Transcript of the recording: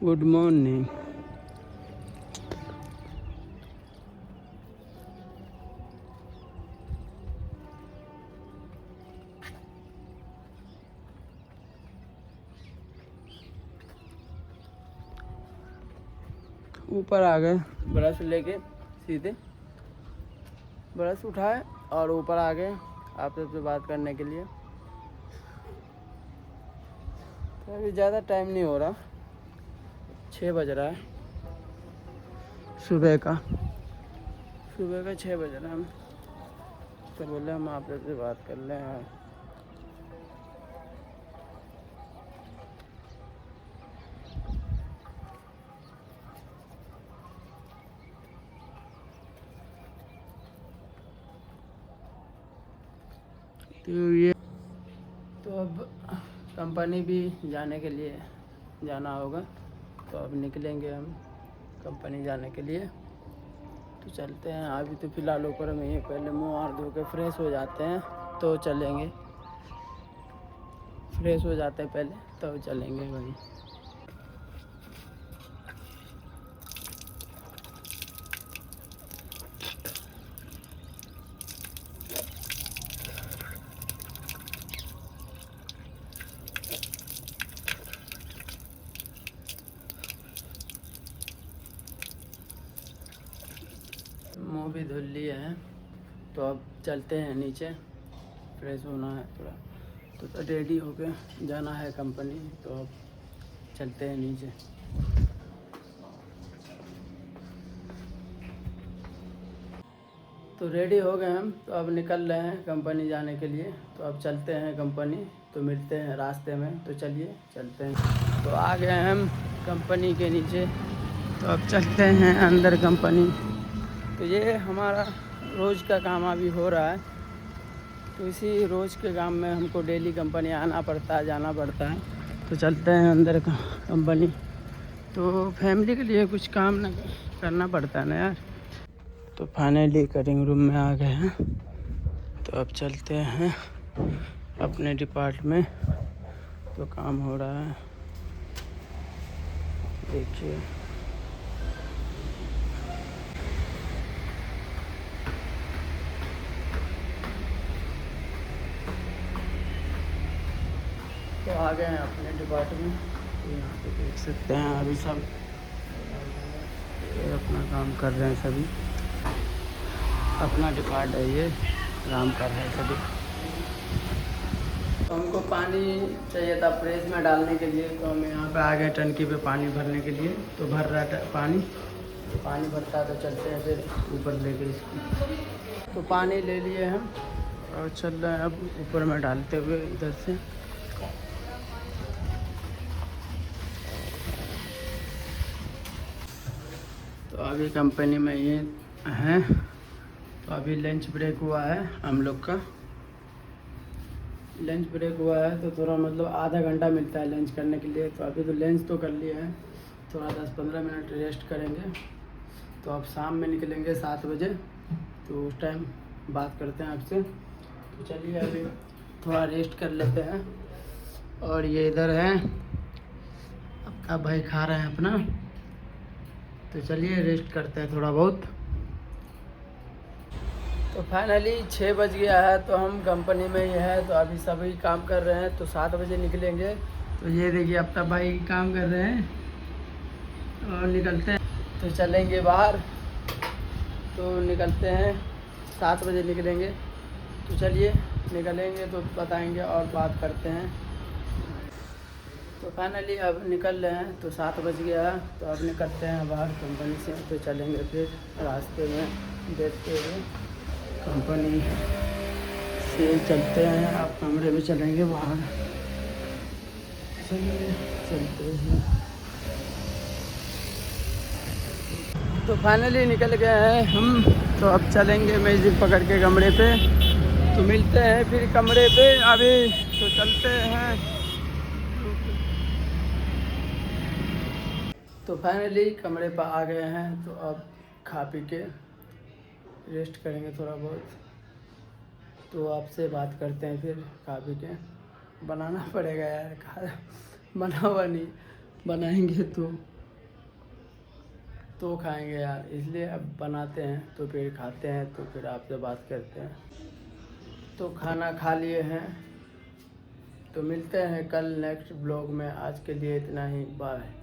Good morning. ऊपर आ गए brush लेके, सीधे ब्रश उठाए और ऊपर आ गए आप सबसे बात करने के लिए। तो अभी ज़्यादा टाइम नहीं हो रहा, 6 बज रहा है सुबह का 6 बज रहा है। हम तो बोले हम आप सबसे बात कर लें। तो ये तो अब कंपनी भी जाने के लिए जाना होगा, तो अब निकलेंगे हम कंपनी जाने के लिए। तो चलते हैं। अभी तो फ़िलहाल ऊपर में ही, पहले मुँह हाथ धो के फ्रेश हो जाते हैं तो चलेंगे। फ्रेश हो जाते हैं पहले तो चलेंगे वहीं। मुँह भी धुल लिए हैं, तो अब चलते हैं नीचे। फ्रेश होना है थोड़ा, तो रेडी होके जाना है कंपनी। तो अब चलते हैं नीचे। तो रेडी हो गए हम, तो अब निकल रहे हैं कंपनी जाने के लिए। तो अब चलते हैं कंपनी, तो मिलते हैं रास्ते में। तो चलिए चलते हैं। तो आ गए हम कंपनी के नीचे, तो अब चलते हैं अंदर कंपनी। तो ये हमारा रोज़ का काम अभी हो रहा है। तो इसी रोज़ के काम में हमको डेली कंपनी आना पड़ता है, जाना पड़ता है। तो चलते हैं अंदर कंपनी। तो फैमिली के लिए कुछ काम ना करना पड़ता है ना यार। तो फाइनली कटिंग रूम में आ गए हैं। तो अब चलते हैं अपने डिपार्टमेंट। तो काम हो रहा है, देखिए। तो आ गए हैं अपने डिपार्टमेंट। तो यहाँ पे देख सकते हैं अभी सब ये अपना काम कर रहे हैं। सभी अपना डिपार्ट है, ये काम कर रहे हैं सभी। तो हमको पानी चाहिए था प्रेस में डालने के लिए, तो हम यहाँ पे आ गए टंकी पे पानी भरने के लिए। तो भर रहा है पानी, तो पानी भरता है। तो चलते हैं फिर ऊपर लेके इसको। तो पानी ले लिए हम और चल रहे हैं अब ऊपर में डालते हुए इधर से। तो अभी कंपनी में ये हैं। तो अभी लंच ब्रेक हुआ है हम लोग का। लंच ब्रेक हुआ है तो थोड़ा मतलब आधा घंटा मिलता है लंच करने के लिए। तो अभी तो लंच तो कर लिया है, थोड़ा 10-15 मिनट रेस्ट करेंगे। तो अब शाम में निकलेंगे 7 बजे, तो उस टाइम बात करते हैं आपसे। तो चलिए अभी थोड़ा रेस्ट कर लेते हैं। और ये इधर है आपका भाई, खा रहे हैं अपना। तो चलिए रेस्ट करते हैं थोड़ा बहुत। तो फाइनली 6 बज गया है, तो हम कंपनी में ही है। तो अभी सभी काम कर रहे हैं, तो 7 बजे निकलेंगे। तो ये देखिए अब तक भाई काम कर रहे हैं और निकलते हैं। तो चलेंगे बाहर, तो निकलते हैं 7 बजे निकलेंगे। तो चलिए निकलेंगे तो बताएंगे और बात करते हैं। तो फाइनली अब निकल रहे हैं, तो 7 बज गया है। तो अब निकलते हैं बाहर कंपनी से। तो चलेंगे फिर रास्ते में देखते हुए कंपनी से चलते हैं। आप कमरे में चलेंगे बाहर, चलिए चलते हैं। तो फाइनली निकल गए हैं हम। तो अब चलेंगे मैजिक पकड़ के कमरे पे। तो मिलते हैं फिर कमरे पे अभी। तो चलते हैं। तो फाइनली कमरे पर आ गए हैं। तो अब खा पी के रेस्ट करेंगे थोड़ा बहुत। तो आपसे बात करते हैं फिर खा पी के। बनाना पड़ेगा यार, खा बना हुआ नहीं बनाएंगे तो तो खाएंगे यार, इसलिए अब बनाते हैं तो फिर खाते हैं, तो फिर आपसे बात करते हैं। तो खाना खा लिए हैं, तो मिलते हैं कल नेक्स्ट ब्लॉग में। आज के लिए इतना ही, बाय।